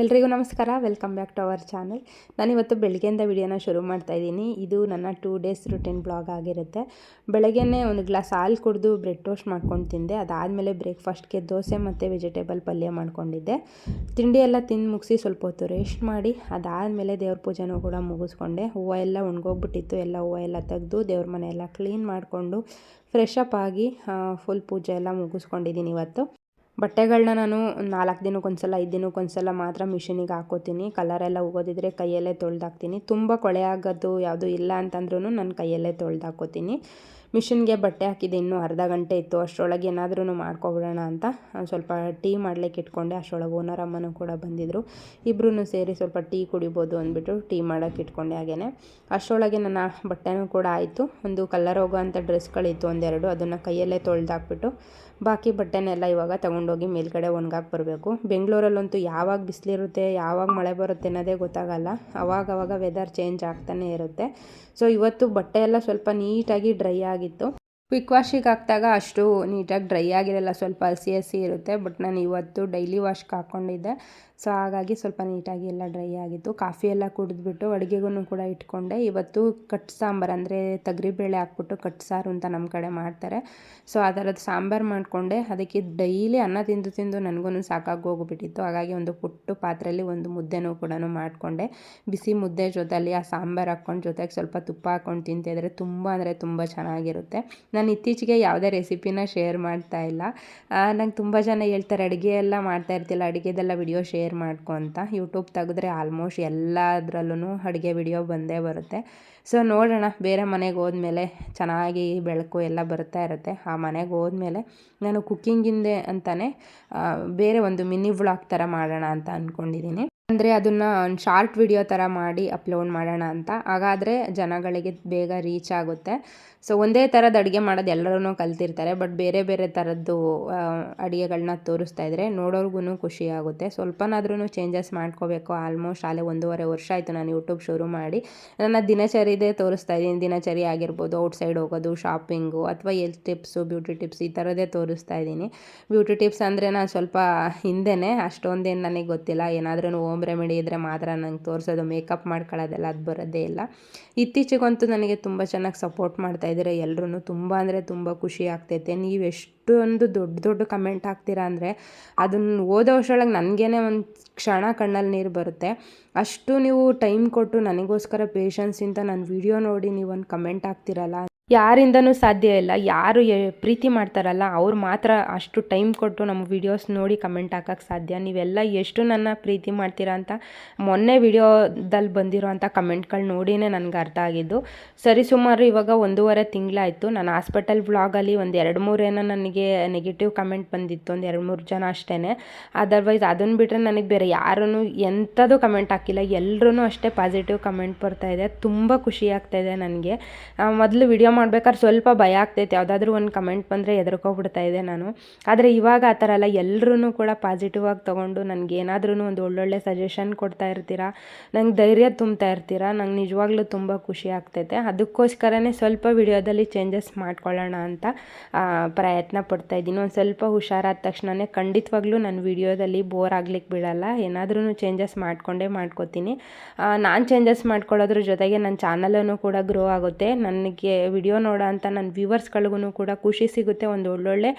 ಎಲ್ರಿಗೂ ನಮಸ್ಕಾರ. Welcome back to our channel. ನಾನಿವತ್ತು ಬೆಳಗ್ಗೆಯಿಂದ ವಿಡಿಯೋನ ಶುರು ಮಾಡ್ತಾಯಿದ್ದೀನಿ. ಇದು ನನ್ನ 2 ಡೇಸ್ ರುಟೀನ್ ಬ್ಲಾಗ್ ಆಗಿರುತ್ತೆ. ಬೆಳಗ್ಗೆನೇ ಒಂದು ಗ್ಲಾಸ್ ಹಾಲು ಕುಡಿದು ಬ್ರೆಡ್ ಟೋಸ್ಟ್ ಮಾಡ್ಕೊಂಡು ತಿಂದೆ. ಅದಾದಮೇಲೆ ಬ್ರೇಕ್ಫಾಸ್ಟ್ಗೆ ದೋಸೆ ಮತ್ತು ವೆಜಿಟೇಬಲ್ ಪಲ್ಯ ಮಾಡ್ಕೊಂಡಿದ್ದೆ. ತಿಂಡಿ ಎಲ್ಲ ತಿಂದು ಮುಗಿಸಿ ಸ್ವಲ್ಪ ಹೊತ್ತು ರೆಸ್ಟ್ ಮಾಡಿ ಅದಾದಮೇಲೆ ದೇವ್ರ ಪೂಜೆನೂ ಕೂಡ ಮುಗಿಸ್ಕೊಂಡೆ. ಹೂವು ಎಲ್ಲ ಒಣಗೋಗ್ಬಿಟ್ಟಿತ್ತು. ಎಲ್ಲ ಹೂವು ಎಲ್ಲ ತೆಗೆದು ದೇವ್ರ ಮನೆ ಎಲ್ಲ ಕ್ಲೀನ್ ಮಾಡಿಕೊಂಡು ಫ್ರೆಶ್ ಅಪ್ ಆಗಿ ಫುಲ್ ಪೂಜೆ ಎಲ್ಲ ಮುಗಿಸ್ಕೊಂಡಿದ್ದೀನಿ ಇವತ್ತು. ಬಟ್ಟೆಗಳನ್ನ ನಾನು 4 ದಿನಕ್ಕೊಂದ್ಸಲ 5 ದಿನಕ್ಕೊಂದ್ಸಲ ಮಾತ್ರ ಮಿಷಿನಿಗೆ ಹಾಕೋತೀನಿ. ಕಲರೆಲ್ಲ ಹೋಗೋದಿದ್ರೆ ಕೈಯಲ್ಲೇ ತೊಳೆದಾಕ್ತೀನಿ. ತುಂಬ ಕೊಳೆ ಆಗೋದು ಯಾವುದೂ ಇಲ್ಲ ಅಂತಂದ್ರೂ ನಾನು ಕೈಯಲ್ಲೇ ತೊಳೆದಾಕೋತೀನಿ. ಮಿಷಿನ್ಗೆ ಬಟ್ಟೆ ಹಾಕಿದೆ. ಇನ್ನೂ ಅರ್ಧ ಗಂಟೆ ಇತ್ತು. ಅಷ್ಟರೊಳಗೆ ಏನಾದ್ರೂ ಮಾಡ್ಕೊಬಿಡೋಣ ಅಂತ ಸ್ವಲ್ಪ ಟೀ ಮಾಡ್ಲಿಕ್ಕೆ ಇಟ್ಕೊಂಡೆ. ಅಷ್ಟರೊಳಗೆ ಓನರಮ್ಮನೂ ಕೂಡ ಬಂದಿದ್ದರು. ಇಬ್ಬರೂ ಸೇರಿ ಸ್ವಲ್ಪ ಟೀ ಕುಡಿಬೋದು ಅಂದ್ಬಿಟ್ಟು ಟೀ ಮಾಡೋಕ್ಕೆ ಇಟ್ಕೊಂಡೆ. ಹಾಗೇ ಅಷ್ಟರೊಳಗೆ ನನ್ನ ಬಟ್ಟೆನೂ ಕೂಡ ಆಯಿತು. ಒಂದು ಕಲರ್ ಹೋಗೋ ಅಂಥ ಡ್ರೆಸ್ಗಳಿತ್ತು ಒಂದೆರಡು, ಅದನ್ನು ಕೈಯಲ್ಲೇ ತೊಳೆದಾಕ್ಬಿಟ್ಟು ಬಾಕಿ ಬಟ್ಟೆನೆಲ್ಲ ಇವಾಗ ತೊಗೊಂಡೋಗಿ ಮೇಲ್ಗಡೆ ಒಣಗಾಕಿ ಬರಬೇಕು. ಬೆಂಗಳೂರಲ್ಲಂತೂ ಯಾವಾಗ ಬಿಸಿಲಿರುತ್ತೆ ಯಾವಾಗ ಮಳೆ ಬರುತ್ತೆ ಅನ್ನೋದೇ ಗೊತ್ತಾಗಲ್ಲ. ಅವಾಗವಾಗ ವೆದರ್ ಚೇಂಜ್ ಆಗ್ತಾನೆ ಇರುತ್ತೆ. ಸೊ ಇವತ್ತು ಬಟ್ಟೆ ಎಲ್ಲ ಸ್ವಲ್ಪ ನೀಟಾಗಿ ಡ್ರೈ ಆಗಿತ್ತು. ಕ್ವಿಕ್ ವಾಶಿಗೆ ಹಾಕಿದಾಗ ಅಷ್ಟು ನೀಟಾಗಿ ಡ್ರೈ ಆಗಿರಲ್ಲ, ಸ್ವಲ್ಪ ಹಸಿ ಹಸಿ ಇರುತ್ತೆ. ಬಟ್ ನಾನು ಇವತ್ತು ಡೈಲಿ ವಾಶ್ಗೆ ಹಾಕ್ಕೊಂಡಿದ್ದೆ. ಸೊ ಹಾಗಾಗಿ ಸ್ವಲ್ಪ ನೀಟಾಗಿ ಎಲ್ಲ ಡ್ರೈ ಆಗಿತ್ತು. ಕಾಫಿ ಎಲ್ಲ ಕುಡಿದ್ಬಿಟ್ಟು ಅಡುಗೆಗೂ ಕೂಡ ಇಟ್ಕೊಂಡೆ. ಇವತ್ತು ಕಟ್ ಸಾಂಬಾರು ಅಂದರೆ ತೊಗರಿಬೇಳೆ ಹಾಕ್ಬಿಟ್ಟು ಕಟ್ ಸಾರು ಅಂತ ನಮ್ಮ ಕಡೆ ಮಾಡ್ತಾರೆ. ಸೊ ಆ ಥರದ್ದು ಸಾಂಬಾರು ಮಾಡಿಕೊಂಡೆ. ಅದಕ್ಕೆ ಡೈಲಿ ಅನ್ನ ತಿಂದು ತಿಂದು ನನಗೂ ಸಾಕಾಗಿ ಹೋಗ್ಬಿಟ್ಟಿತ್ತು. ಹಾಗಾಗಿ ಒಂದು ಪುಟ್ಟು ಪಾತ್ರೆಯಲ್ಲಿ ಒಂದು ಮುದ್ದೆನೂ ಕೂಡ ಮಾಡಿಕೊಂಡೆ. ಬಿಸಿ ಮುದ್ದೆ ಜೊತೆಯಲ್ಲಿ ಆ ಸಾಂಬಾರು ಹಾಕ್ಕೊಂಡು ಜೊತೆಗೆ ಸ್ವಲ್ಪ ತುಪ್ಪ ಹಾಕ್ಕೊಂಡು ತಿಂತಿದ್ರೆ ಅಂದರೆ ತುಂಬ ಚೆನ್ನಾಗಿರುತ್ತೆ. ನಾನು ಇತ್ತೀಚೆಗೆ ಯಾವುದೇ ರೆಸಿಪಿನ ಶೇರ್ ಮಾಡ್ತಾ ಇಲ್ಲ. ನಂಗೆ ತುಂಬ ಜನ ಹೇಳ್ತಾರೆ ಅಡುಗೆ ಎಲ್ಲ ಮಾಡ್ತಾ ಇರ್ತಿಲ್ಲ, ಅಡುಗೆದೆಲ್ಲ ವಿಡಿಯೋ ಶೇರ್ ಮಾಡ್ಕೊ ಅಂತ. ಯೂಟ್ಯೂಬ್ ತೆಗೆದ್ರೆ ಆಲ್ಮೋಸ್ಟ್ ಎಲ್ಲದರಲ್ಲೂ ಅಡುಗೆ ವಿಡಿಯೋ ಬಂದೇ ಬರುತ್ತೆ. ಸೊ ನೋಡೋಣ, ಬೇರೆ ಮನೆಗೆ ಹೋದ್ಮೇಲೆ ಚೆನ್ನಾಗಿ ಬೆಳಕು ಎಲ್ಲ ಬರ್ತಾ ಇರುತ್ತೆ. ಆ ಮನೆಗೆ ಹೋದ್ಮೇಲೆ ನಾನು ಕುಕ್ಕಿಂಗಿಂದೆ ಅಂತಲೇ ಬೇರೆ ಒಂದು ಮಿನಿ ವ್ಲಾಗ್ ಥರ ಮಾಡೋಣ ಅಂತ ಅಂದ್ಕೊಂಡಿದ್ದೀನಿ. ಅಂದರೆ ಅದನ್ನು ಒಂದು ಶಾರ್ಟ್ ವಿಡಿಯೋ ಥರ ಮಾಡಿ ಅಪ್ಲೋಡ್ ಮಾಡೋಣ ಅಂತ. ಹಾಗಾದರೆ ಜನಗಳಿಗೆ ಬೇಗ ರೀಚ್ ಆಗುತ್ತೆ. ಸೊ ಒಂದೇ ಥರದ ಅಡುಗೆ ಮಾಡೋದು ಎಲ್ಲರೂ ಕಲ್ತಿರ್ತಾರೆ. ಬಟ್ ಬೇರೆ ಬೇರೆ ಥರದ್ದು ಅಡುಗೆಗಳನ್ನ ತೋರಿಸ್ತಾ ಇದ್ದರೆ ನೋಡೋರ್ಗು ಖುಷಿ ಆಗುತ್ತೆ. ಸ್ವಲ್ಪನಾದ್ರೂ ಚೇಂಜಸ್ ಮಾಡ್ಕೋಬೇಕು. ಆಲ್ಮೋಸ್ಟ್ ಅಲ್ಲೇ 1.5 ವರ್ಷ ಆಯಿತು ನಾನು ಯೂಟ್ಯೂಬ್ ಶುರು ಮಾಡಿ. ನನ್ನ ದಿನಚರಿದೇ ತೋರಿಸ್ತಾ ಇದ್ದೀನಿ. ದಿನಚರಿ ಆಗಿರ್ಬೋದು, ಔಟ್ಸೈಡ್ ಹೋಗೋದು, ಶಾಪಿಂಗು, ಅಥವಾ ಹೆಲ್ತ್ ಟಿಪ್ಸು, ಬ್ಯೂಟಿ ಟಿಪ್ಸ್ ಈ ಥರದೇ ತೋರಿಸ್ತಾ ಇದ್ದೀನಿ. ಬ್ಯೂಟಿ ಟಿಪ್ಸ್ ಅಂದರೆ ನಾನು ಸ್ವಲ್ಪ ಹಿಂದೆಯೇ, ಅಷ್ಟೊಂದೇನು ನನಗೆ ಗೊತ್ತಿಲ್ಲ. ಏನಾದ್ರೂ ಹೋಮ್ ರೆಮಿಡಿ ಇದ್ದರೆ ಮಾತ್ರ ನಂಗೆ ತೋರಿಸೋದು. ಮೇಕಪ್ ಮಾಡ್ಕೊಳ್ಳೋದೆಲ್ಲ ಅದು ಬರೋದೇ ಇಲ್ಲ. ಇತ್ತೀಚೆಗಂತೂ ನನಗೆ ತುಂಬ ಚೆನ್ನಾಗಿ ಸಪೋರ್ಟ್ ಮಾಡ್ತಾಯಿದ್ದಾರೆ ಎಲ್ಲರೂ. ತುಂಬ ಅಂದರೆ ತುಂಬ ಖುಷಿ ಆಗ್ತೈತೆ. ನೀವು ಎಷ್ಟೊಂದು ದೊಡ್ಡ ಕಮೆಂಟ್ ಹಾಕ್ತೀರಾ ಅಂದರೆ ಅದನ್ನು ಓದೋ ಅಷ್ಟರೊಳಗೆ ನನಗೇನೆ ಒಂದು ಕ್ಷಣ ಕಣ್ಣಲ್ಲಿ ನೀರು ಬರುತ್ತೆ. ಅಷ್ಟು ನೀವು ಟೈಮ್ ಕೊಟ್ಟು ನನಗೋಸ್ಕರ ಪೇಷನ್ಸಿಂದ ನನ್ನ ವಿಡಿಯೋ ನೋಡಿ ನೀವು ಒಂದು ಕಮೆಂಟ್ ಹಾಕ್ತಿರಲ್ಲ, ಯಾರಿಂದನೂ ಸಾಧ್ಯ ಇಲ್ಲ. ಯಾರು ಪ್ರೀತಿ ಮಾಡ್ತಾರಲ್ಲ ಅವ್ರು ಮಾತ್ರ ಅಷ್ಟು ಟೈಮ್ ಕೊಟ್ಟು ನಮ್ಮ ವೀಡಿಯೋಸ್ ನೋಡಿ ಕಮೆಂಟ್ ಹಾಕೋಕ್ಕೆ ಸಾಧ್ಯ. ನೀವೆಲ್ಲ ಎಷ್ಟು ನನ್ನ ಪ್ರೀತಿ ಮಾಡ್ತೀರಾ ಅಂತ ಮೊನ್ನೆ ವಿಡಿಯೋದಲ್ಲಿ ಬಂದಿರೋ ಅಂಥ ಕಮೆಂಟ್ಗಳು ನೋಡಿನೇ ನನಗೆ ಅರ್ಥ ಆಗಿದ್ದು. ಸರಿಸುಮಾರು ಇವಾಗ 1.5 ತಿಂಗಳಾಯಿತು. ನಾನು ಹಾಸ್ಪಿಟಲ್ ವ್ಲಾಗಲ್ಲಿ ಒಂದು 2-3 ಏನೋ ನನಗೆ ನೆಗೆಟಿವ್ ಕಮೆಂಟ್ ಬಂದಿತ್ತು, ಒಂದು 2-3 ಜನ ಅಷ್ಟೇ. ಅದರ್ವೈಸ್ ಅದನ್ನು ಬಿಟ್ಟರೆ ನನಗೆ ಬೇರೆ ಯಾರೂ ಎಂಥದ್ದು ಕಮೆಂಟ್ ಹಾಕಿಲ್ಲ. ಎಲ್ಲರೂ ಅಷ್ಟೇ ಪಾಸಿಟಿವ್ ಕಮೆಂಟ್ ಬರ್ತಾಯಿದೆ. ತುಂಬ ಖುಷಿ ಆಗ್ತಾಯಿದೆ ನನಗೆ. ಮೊದಲು ವಿಡಿಯೋ ಮಾಡ್ಬೇಕಾದ್ರೆ ಸ್ವಲ್ಪ ಭಯ ಆಗ್ತೈತೆ. ಯಾವುದಾದ್ರೂ ಒಂದು ಕಮೆಂಟ್ ಬಂದರೆ ಹೆದರ್ಕೊಬಿಡ್ತಾ ಇದೆ ನಾನು. ಆದರೆ ಇವಾಗ ಆ ಥರ ಅಲ್ಲ. ಎಲ್ಲರೂ ಕೂಡ ಪಾಸಿಟಿವ್ ಆಗಿ ತೊಗೊಂಡು ನನಗೆ ಏನಾದ್ರೂ ಒಂದು ಒಳ್ಳೊಳ್ಳೆ ಸಜೆಷನ್ ಕೊಡ್ತಾ ಇರ್ತೀರಾ, ನಂಗೆ ಧೈರ್ಯ ತುಂಬ್ತಾ ಇರ್ತೀರಾ. ನಂಗೆ ನಿಜವಾಗ್ಲೂ ತುಂಬ ಖುಷಿ ಆಗ್ತೈತೆ. ಅದಕ್ಕೋಸ್ಕರನೇ ಸ್ವಲ್ಪ ವಿಡಿಯೋದಲ್ಲಿ ಚೇಂಜಸ್ ಮಾಡ್ಕೊಳ್ಳೋಣ ಅಂತ ಪ್ರಯತ್ನ ಪಡ್ತಾಯಿದ್ದೀನಿ. ಒಂದು ಸ್ವಲ್ಪ ಹುಷಾರಾದ ತಕ್ಷಣವೇ ಖಂಡಿತವಾಗ್ಲೂ ನನ್ನ ವಿಡಿಯೋದಲ್ಲಿ ಬೋರ್ ಆಗ್ಲಿಕ್ಕೆ ಬಿಡಲ್ಲ. ಏನಾದ್ರೂ ಚೇಂಜಸ್ ಮಾಡ್ಕೋತೀನಿ. ನಾನು ಚೇಂಜಸ್ ಮಾಡ್ಕೊಳ್ಳೋದ್ರ ಜೊತೆಗೆ ನನ್ನ ಚಾನಲನ್ನು ಕೂಡ ಗ್ರೋ ಆಗುತ್ತೆ. ನನಗೆ ವಿಡಿಯೋ ನೋಡೋ ಅಂತ ನನ್ನ ವ್ಯೂವರ್ಸ್ಗಳಿಗೂ ಕೂಡ ಖುಷಿ ಸಿಗುತ್ತೆ. ಒಳ್ಳೊಳ್ಳೆ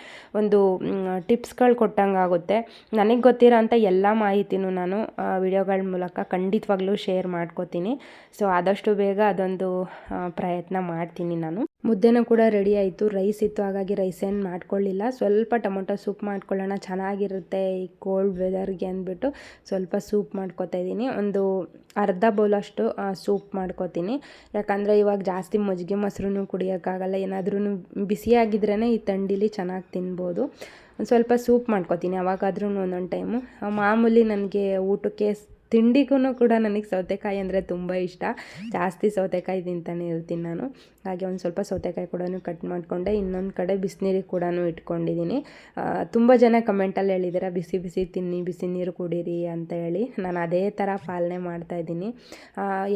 ಟಿಪ್ಸ್ಗಳು ಕೊಟ್ಟಂಗೆ ಆಗುತ್ತೆ. ನನಗೆ ಗೊತ್ತಿರೋ ಅಂಥ ಎಲ್ಲ ಮಾಹಿತಿನೂ ನಾನು ವಿಡಿಯೋಗಳ ಮೂಲಕ ಖಂಡಿತವಾಗ್ಲೂ ಶೇರ್ ಮಾಡ್ಕೋತೀನಿ. ಸೊ ಆದಷ್ಟು ಬೇಗ ಅದೊಂದು ಪ್ರಯತ್ನ ಮಾಡ್ತೀನಿ ನಾನು. ಮುದ್ದೆನೂ ಕೂಡ ರೆಡಿ ಆಯಿತು. ರೈಸ್ ಇತ್ತು, ಹಾಗಾಗಿ ರೈಸ್ ಏನು ಮಾಡ್ಕೊಳ್ಳಿಲ್ಲ. ಸ್ವಲ್ಪ ಟೊಮೊಟೊ ಸೂಪ್ ಮಾಡ್ಕೊಳ್ಳೋಣ, ಚೆನ್ನಾಗಿರುತ್ತೆ ಈ ಕೋಲ್ಡ್ ವೆದರ್ಗೆ ಅಂದ್ಬಿಟ್ಟು ಸ್ವಲ್ಪ ಸೂಪ್ ಮಾಡ್ಕೊತಾ ಇದ್ದೀನಿ. ಒಂದು ಅರ್ಧ ಬೌಲಷ್ಟು ಸೂಪ್ ಮಾಡ್ಕೋತೀನಿ. ಯಾಕಂದರೆ ಇವಾಗ ಜಾಸ್ತಿ ಮಜ್ಜಿಗೆ ಮೊಸರು ಕುಡಿಯೋಕ್ಕಾಗಲ್ಲ. ಏನಾದ್ರೂ ಬಿಸಿಯಾಗಿದ್ರೇ ಈ ಥಂಡಿಲಿ ಚೆನ್ನಾಗಿ ತಿನ್ಬೋದು. ಒಂದು ಸ್ವಲ್ಪ ಸೂಪ್ ಮಾಡ್ಕೋತೀನಿ ಯಾವಾಗಾದ್ರೂ ಒಂದೊಂದು ಟೈಮು. ಮಾಮೂಲಿ ನನಗೆ ಊಟಕ್ಕೆ ತಿಂಡಿಗೂ ಕೂಡ ನನಗೆ ಸೌತೆಕಾಯಿ ಅಂದರೆ ತುಂಬ ಇಷ್ಟ. ಜಾಸ್ತಿ ಸೌತೆಕಾಯಿ ತಿಂತಾನೆ ಇರ್ತೀನಿ ನಾನು. ಹಾಗೆ ಒಂದು ಸ್ವಲ್ಪ ಸೌತೆಕಾಯಿ ಕೂಡ ಕಟ್ ಮಾಡಿಕೊಂಡೆ. ಇನ್ನೊಂದು ಕಡೆ ಬಿಸಿನೀರಿಗೆ ಕೂಡ ಇಟ್ಕೊಂಡಿದ್ದೀನಿ. ತುಂಬ ಜನ ಕಮೆಂಟಲ್ಲಿ ಹೇಳಿದ್ದೀರ ಬಿಸಿ ಬಿಸಿ ತಿನ್ನಿ, ಬಿಸಿ ನೀರು ಕುಡೀರಿ ಅಂತ ಹೇಳಿ. ನಾನು ಅದೇ ಥರ ಪಾಲನೆ ಮಾಡ್ತಾಯಿದ್ದೀನಿ.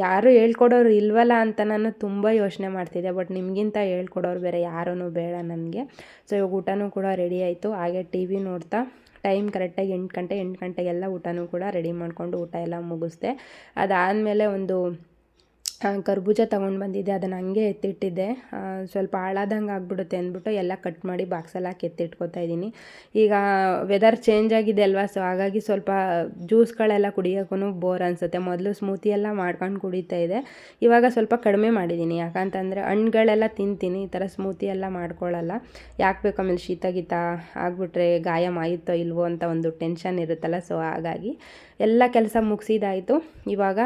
ಯಾರು ಹೇಳ್ಕೊಡೋರು ಇಲ್ವಲ್ಲ ಅಂತ ನಾನು ತುಂಬ ಯೋಚನೆ ಮಾಡ್ತಿದ್ದೆ. ಬಟ್ ನಿಮಗಿಂತ ಹೇಳ್ಕೊಡೋರು ಬೇರೆ ಯಾರೂ ಬೇಡ ನನಗೆ. ಸೊ ಇವಾಗ ಊಟನೂ ಕೂಡ ರೆಡಿ ಆಯಿತು. ಹಾಗೆ ಟಿ ವಿ ನೋಡ್ತಾ ಕರೆಕ್ಟಾಗಿ 8 ಗಂಟೆಗೆಲ್ಲ ಊಟನೂ ಕೂಡ ರೆಡಿ ಮಾಡಿಕೊಂಡು ಊಟ ಎಲ್ಲ ಮುಗಿಸ್ದೆ. ಅದಾದಮೇಲೆ ಒಂದು ಕರ್ಬೂಜ ತೊಗೊಂಡು ಬಂದಿದ್ದೆ, ಅದನ್ನು ಹಂಗೆ ಎತ್ತಿಟ್ಟಿದ್ದೆ. ಸ್ವಲ್ಪ ಹಾಳಾದಂಗೆ ಆಗಿಬಿಡುತ್ತೆ ಅಂದ್ಬಿಟ್ಟು ಎಲ್ಲ ಕಟ್ ಮಾಡಿ ಬಾಕ್ಸಲ್ಲಿ ಹಾಕಿ ಎತ್ತಿಟ್ಕೊತಾ ಇದ್ದೀನಿ. ಈಗ ವೆದರ್ ಚೇಂಜ್ ಆಗಿದೆ ಅಲ್ವಾ, ಸೊ ಹಾಗಾಗಿ ಸ್ವಲ್ಪ ಜ್ಯೂಸ್ಗಳೆಲ್ಲ ಕುಡಿಯೋಕ್ಕೂ ಬೋರ್ ಅನಿಸುತ್ತೆ. ಮೊದಲು ಸ್ಮೂತಿ ಎಲ್ಲ ಮಾಡ್ಕೊಂಡು ಕುಡಿತಾ ಇದೆ, ಇವಾಗ ಸ್ವಲ್ಪ ಕಡಿಮೆ ಮಾಡಿದ್ದೀನಿ. ಯಾಕಂತಂದರೆ ಹಣ್ಣುಗಳೆಲ್ಲ ತಿಂತೀನಿ, ಈ ಥರ ಸ್ಮೂತಿ ಎಲ್ಲ ಮಾಡ್ಕೊಳ್ಳಲ್ಲ. ಯಾಕೆ ಬೇಕು ಆಮೇಲೆ ಶೀತ ಗೀತ ಆಗಿಬಿಟ್ರೆ ಗಾಯ ಮಾಯುತ್ತೋ ಇಲ್ವೋ ಅಂತ ಒಂದು ಟೆನ್ಷನ್ ಇರುತ್ತಲ್ಲ, ಸೊ ಹಾಗಾಗಿ ಎಲ್ಲ ಕೆಲಸ ಮುಗಿಸಿದಾಯಿತು. ಇವಾಗ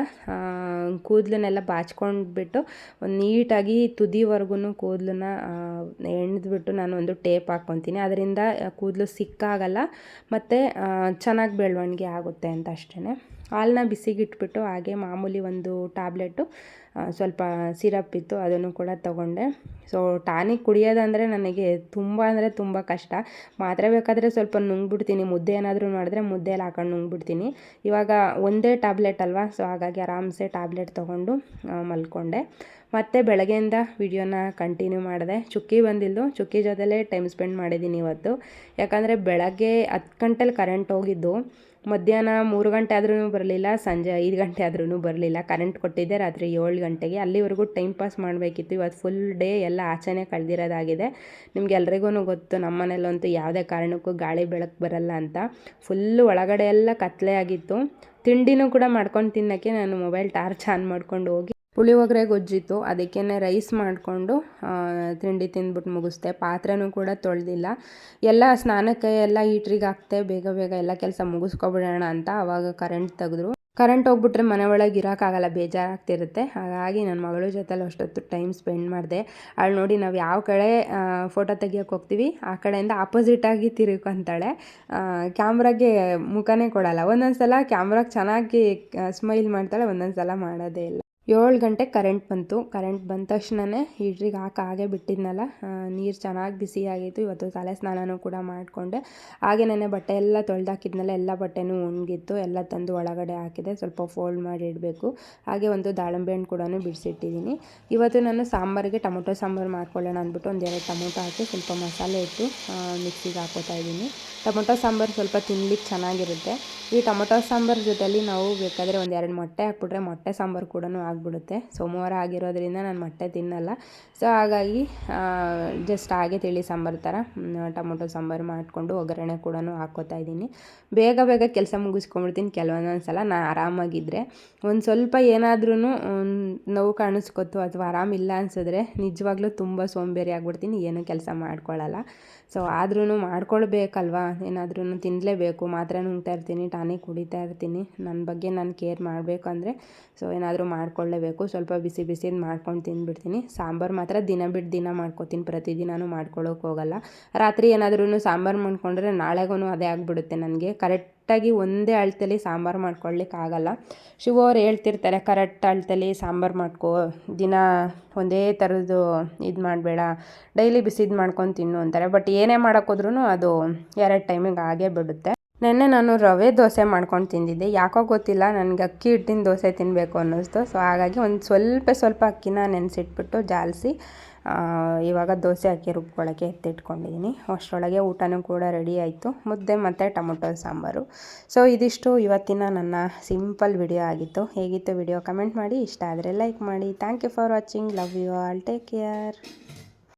ಕೂದಲನ್ನೆಲ್ಲ ಬಾಚ್ಕೊಂಡ್ಬಿಟ್ಟು ಒಂದು ನೀಟಾಗಿ ತುದಿವರೆಗೂ ಕೂದಲನ್ನ ಎಣ್ದ್ಬಿಟ್ಟು ನಾನು ಒಂದು ಟೇಪ್ ಹಾಕ್ಕೊತೀನಿ. ಅದರಿಂದ ಕೂದಲು ಸಿಕ್ಕಾಗಲ್ಲ ಮತ್ತು ಚೆನ್ನಾಗಿ ಬೆಳವಣಿಗೆ ಆಗುತ್ತೆ ಅಂತ ಅಷ್ಟೇ. ಹಾಲನ್ನ ಬಿಸಿಗಿಟ್ಬಿಟ್ಟು ಹಾಗೆ ಮಾಮೂಲಿ ಒಂದು ಟ್ಯಾಬ್ಲೆಟು ಸ್ವಲ್ಪ ಸಿರಪ್ ಇತ್ತು, ಅದನ್ನು ಕೂಡ ತೊಗೊಂಡೆ. ಸೊ ಟಾನಿಕ್ ಕುಡಿಯೋದಂದರೆ ನನಗೆ ತುಂಬ ಕಷ್ಟ. ಮಾತ್ರೆ ಬೇಕಾದರೆ ಸ್ವಲ್ಪ ನುಂಗ್ಬಿಡ್ತೀನಿ, ಮುದ್ದೆ ಏನಾದರೂ ಮಾಡಿದ್ರೆ ಮುದ್ದೆಯಲ್ಲಿ ಹಾಕೊಂಡು ನುಂಗ್ಬಿಡ್ತೀನಿ. ಇವಾಗ ಒಂದೇ ಟ್ಯಾಬ್ಲೆಟ್ ಅಲ್ವಾ, ಸೊ ಹಾಗಾಗಿ ಆರಾಮ್ಸೆ ಟ್ಯಾಬ್ಲೆಟ್ ತೊಗೊಂಡು ಮಲ್ಕೊಂಡೆ. ಮತ್ತು ಬೆಳಗ್ಗೆಯಿಂದ ವಿಡಿಯೋನ ಕಂಟಿನ್ಯೂ ಮಾಡಿದೆ. ಚುಕ್ಕಿ ಬಂದಿದ್ದು, ಚುಕ್ಕಿ ಜೊತೆಲೇ ಟೈಮ್ ಸ್ಪೆಂಡ್ ಮಾಡಿದ್ದೀನಿ ಇವತ್ತು. ಯಾಕಂದರೆ ಬೆಳಗ್ಗೆ 10 ಗಂಟೆಲಿ ಕರೆಂಟ್ ಹೋಗಿದ್ದು, ಮಧ್ಯಾಹ್ನ 3 ಗಂಟೆ ಆದ್ರೂ ಬರಲಿಲ್ಲ, ಸಂಜೆ 5 ಗಂಟೆ ಆದ್ರೂ ಬರಲಿಲ್ಲ. ಕರೆಂಟ್ ಕೊಟ್ಟಿದ್ದೆ ರಾತ್ರಿ 7 ಗಂಟೆಗೆ. ಅಲ್ಲಿವರೆಗೂ ಟೈಮ್ ಪಾಸ್ ಮಾಡಬೇಕಿತ್ತು. ಇವತ್ತು ಫುಲ್ ಡೇ ಎಲ್ಲ ಆಚೆನೇ ಕಳೆದಿರೋದಾಗಿದೆ. ನಿಮ್ಗೆ ಎಲ್ರಿಗೂ ಗೊತ್ತು, ನಮ್ಮ ಮನೇಲಂತೂ ಯಾವುದೇ ಕಾರಣಕ್ಕೂ ಗಾಳಿ ಬೆಳಕು ಬರಲ್ಲ ಅಂತ. ಫುಲ್ಲು ಒಳಗಡೆ ಎಲ್ಲ ಕತ್ತಲೆ ಆಗಿತ್ತು. ತಿಂಡಿನೂ ಕೂಡ ಮಾಡ್ಕೊಂಡು ತಿನ್ನೋಕ್ಕೆ ನಾನು ಮೊಬೈಲ್ ಟಾರ್ಚ್ ಆನ್ ಮಾಡ್ಕೊಂಡು ಹೋಗಿ ಪುಳಿಯೋಗರೆ ಗೊಜ್ಜಿತ್ತು, ಅದಕ್ಕೇ ರೈಸ್ ಮಾಡಿಕೊಂಡು ತಿಂಡಿ ತಿಂದ್ಬಿಟ್ಟು ಮುಗಿಸ್ದೆ. ಪಾತ್ರೆನೂ ಕೂಡ ತೊಳೆದಿಲ್ಲ. ಎಲ್ಲ ಸ್ನಾನಕ್ಕೆ ಎಲ್ಲ ಹೀಟ್ರಿಗೆ ಹಾಕ್ತೆ, ಬೇಗ ಎಲ್ಲ ಕೆಲಸ ಮುಗಿಸ್ಕೊಬಿಡೋಣ ಅಂತ. ಆವಾಗ ಕರೆಂಟ್ ತೆಗೆದ್ರು. ಕರೆಂಟ್ ಹೋಗ್ಬಿಟ್ರೆ ಮನೆ ಒಳಗೆ ಇರೋಕ್ಕಾಗಲ್ಲ, ಬೇಜಾರಾಗ್ತಿರುತ್ತೆ. ಹಾಗಾಗಿ ನನ್ನ ಮಗಳ ಜೊತೆಲಿ ಅಷ್ಟೊತ್ತು ಟೈಮ್ ಸ್ಪೆಂಡ್ ಮಾಡಿದೆ. ಅವಳು ನೋಡಿ ನಾವು ಯಾವ ಕಡೆ ಫೋಟೋ ತೆಗಿಯೋಕ್ಕೆ ಹೋಗ್ತೀವಿ ಆ ಕಡೆಯಿಂದ ಆಪೋಸಿಟಾಗಿ ತಿರುಗ್ಕೊಂತಾಳೆ. ಕ್ಯಾಮ್ರಾಗೆ ಮುಖನೇ ಕೊಡಲ್ಲ. ಒಂದೊಂದು ಸಲ ಕ್ಯಾಮ್ರಾಗೆ ಚೆನ್ನಾಗಿ ಸ್ಮೈಲ್ ಮಾಡ್ತಾಳೆ, ಒಂದೊಂದು ಸಲ ಮಾಡೋದೇ ಇಲ್ಲ. 7 ಗಂಟೆಗೆ ಕರೆಂಟ್ ಬಂತು. ಕರೆಂಟ್ ಬಂದ ತಕ್ಷಣವೇ ಹೀಟ್ರಿಗೆ ಹಾಗೆ ಬಿಟ್ಟಿದ್ನಲ್ಲ, ನೀರು ಚೆನ್ನಾಗಿ ಬಿಸಿಯಾಗಿತ್ತು. ಇವತ್ತು ತಲೆ ಸ್ನಾನನೂ ಕೂಡ ಮಾಡಿಕೊಂಡೆ. ಹಾಗೆ ನೆನ್ನೆ ಬಟ್ಟೆ ಎಲ್ಲ ತೊಳೆದಾಕಿದ್ನಲ್ಲ, ಎಲ್ಲ ಬಟ್ಟೆನೂ ಒಣಗಿತ್ತು. ಎಲ್ಲ ತಂದು ಒಳಗಡೆ ಹಾಕಿದೆ, ಸ್ವಲ್ಪ ಫೋಲ್ಡ್ ಮಾಡಿ ಇಡಬೇಕು. ಹಾಗೆ ಒಂದು ದಾಳಿಂಬೆ ಹಣ್ಣು ಕೂಡ ಬಿಡಿಸಿಟ್ಟಿದ್ದೀನಿ. ಇವತ್ತು ನಾನು ಸಾಂಬಾರಿಗೆ ಟೊಮೊಟೊ ಸಾಂಬಾರು ಮಾಡ್ಕೊಳ್ಳೋಣ ಅಂದ್ಬಿಟ್ಟು 1-2 ಟೊಮೊಟೊ ಹಾಕಿ ಸ್ವಲ್ಪ ಮಸಾಲೆ ಇಟ್ಟು ಮಿಕ್ಸಿಗೆ ಹಾಕೋತಾ ಇದ್ದೀನಿ. ಟೊಮೊಟೊ ಸಾಂಬಾರು ಸ್ವಲ್ಪ ತಿನ್ಲಿಕ್ಕೆ ಚೆನ್ನಾಗಿರುತ್ತೆ. ಈ ಟೊಮೊಟೊ ಸಾಂಬಾರು ಜೊತೆಲಿ ನಾವು ಬೇಕಾದರೆ 1-2 ಮೊಟ್ಟೆ ಹಾಕ್ಬಿಟ್ರೆ ಮೊಟ್ಟೆ ಸಾಂಬಾರು ಕೂಡ ಆಗಿಬಿಡುತ್ತೆ. ಸೋಮವಾರ ಆಗಿರೋದ್ರಿಂದ ನಾನು ಮೊಟ್ಟೆ ತಿನ್ನಲ್ಲ, ಸೊ ಹಾಗಾಗಿ ಜಸ್ಟ್ ಹಾಗೆ ತಿಳಿ ಸಾಂಬಾರು ಥರ ಟೊಮೊಟೊ ಸಾಂಬಾರು ಮಾಡಿಕೊಂಡು ಒಗ್ಗರಣೆ ಕೂಡ ಹಾಕ್ಕೋತಾ ಇದ್ದೀನಿ. ಬೇಗ ಕೆಲಸ ಮುಗಿಸ್ಕೊಂಡ್ಬಿಡ್ತೀನಿ. ಕೆಲವೊಂದೊಂದು ಸಲ ನಾನು ಆರಾಮಾಗಿದ್ದರೆ ಒಂದು ಸ್ವಲ್ಪ ಏನಾದ್ರೂ ನೋವು ಕಾಣಿಸ್ಕೊತು ಅಥವಾ ಆರಾಮಿಲ್ಲ ಅನಿಸಿದ್ರೆ ನಿಜವಾಗ್ಲೂ ತುಂಬ ಸೋಂಬೇರಿ ಆಗಿಬಿಡ್ತೀನಿ, ಏನೂ ಕೆಲಸ ಮಾಡ್ಕೊಳ್ಳಲ್ಲ. ಸೊ ಆದ್ರೂ ಮಾಡ್ಕೊಳ್ಬೇಕಲ್ವಾ, ಏನಾದ್ರೂ ತಿನ್ನಲೇಬೇಕು. ಮಾತ್ರೆ ನುಂಗ್ತಾ ಇರ್ತೀನಿ, ಟಾನಿಕ್ ಕುಡಿತಾ ಇರ್ತೀನಿ. ನನ್ನ ಬಗ್ಗೆ ನಾನು ಕೇರ್ ಮಾಡಬೇಕು ಅಂದರೆ ಸೊ ಏನಾದರೂ ಮಾಡ್ಕೊಳ್ಳೇಬೇಕು. ಸ್ವಲ್ಪ ಬಿಸಿದು ಮಾಡ್ಕೊಂಡು ತಿಂದ್ಬಿಡ್ತೀನಿ. ಸಾಂಬಾರು ಮಾತ್ರ ದಿನ ಬಿಟ್ಟು ದಿನ ಮಾಡ್ಕೊತೀನಿ, ಪ್ರತಿದಿನವೂ ಮಾಡ್ಕೊಳ್ಳೋಕೆ ಹೋಗಲ್ಲ. ರಾತ್ರಿ ಏನಾದ್ರೂ ಸಾಂಬಾರು ಮಾಡ್ಕೊಂಡ್ರೆ ನಾಳೆಗೂ ಅದೇ ಆಗಿಬಿಡುತ್ತೆ ನನಗೆ. ಕರೆಕ್ಟಾಗಿ ಒಂದೇ ಅಳತೆಲಿ ಸಾಂಬಾರು ಮಾಡ್ಕೊಳ್ಳಿಕ್ಕೆ ಆಗಲ್ಲ. ಶಿವು ಅವ್ರು ಹೇಳ್ತಿರ್ತಾರೆ, ಕರೆಕ್ಟ್ ಅಳತೆಲಿ ಸಾಂಬಾರು ಮಾಡ್ಕೋ, ದಿನ ಒಂದೇ ಥರದ್ದು ಇದು ಮಾಡಬೇಡ, ಡೈಲಿ ಬಿಸಿದು ಮಾಡ್ಕೊಂಡು ತಿನ್ನು ಅಂತಾರೆ. ಬಟ್ ಏನೇ ಮಾಡೋಕ್ಕೋದ್ರೂ ಅದು 2 ಟೈಮಿಗೆ ಆಗೇ ಬಿಡುತ್ತೆ. ನೆನ್ನೆ ನಾನು ರವೆ ದೋಸೆ ಮಾಡ್ಕೊಂಡು ತಿಂದಿದ್ದೆ. ಯಾಕೋ ಗೊತ್ತಿಲ್ಲ, ನನಗೆ ಅಕ್ಕಿ ಹಿಟ್ಟಿನ ದೋಸೆ ತಿನ್ನಬೇಕು ಅನ್ನಿಸ್ತು. ಸೊ ಹಾಗಾಗಿ ಒಂದು ಸ್ವಲ್ಪ ಅಕ್ಕಿನ ನೆನೆಸಿಟ್ಬಿಟ್ಟು ಜಾಲಿಸಿ ಇವಾಗ ದೋಸೆ ಹಾಕಿ ರುಬ್ಕೊಳ್ಳೋಕ್ಕೆ ಎತ್ತಿಟ್ಕೊಂಡಿದ್ದೀನಿ. ಅಷ್ಟರೊಳಗೆ ಊಟನೂ ಕೂಡ ರೆಡಿ ಆಯಿತು. ಮುದ್ದೆ ಮತ್ತು ಟೊಮೊಟೊ ಸಾಂಬಾರು. ಸೊ ಇದಿಷ್ಟು ಇವತ್ತಿನ ನನ್ನ ಸಿಂಪಲ್ ವಿಡಿಯೋ ಆಗಿತ್ತು. ಹೇಗಿತ್ತು ವಿಡಿಯೋ ಕಮೆಂಟ್ ಮಾಡಿ, ಇಷ್ಟ ಆದರೆ ಲೈಕ್ ಮಾಡಿ. Thank you for watching. Love you all. Take care.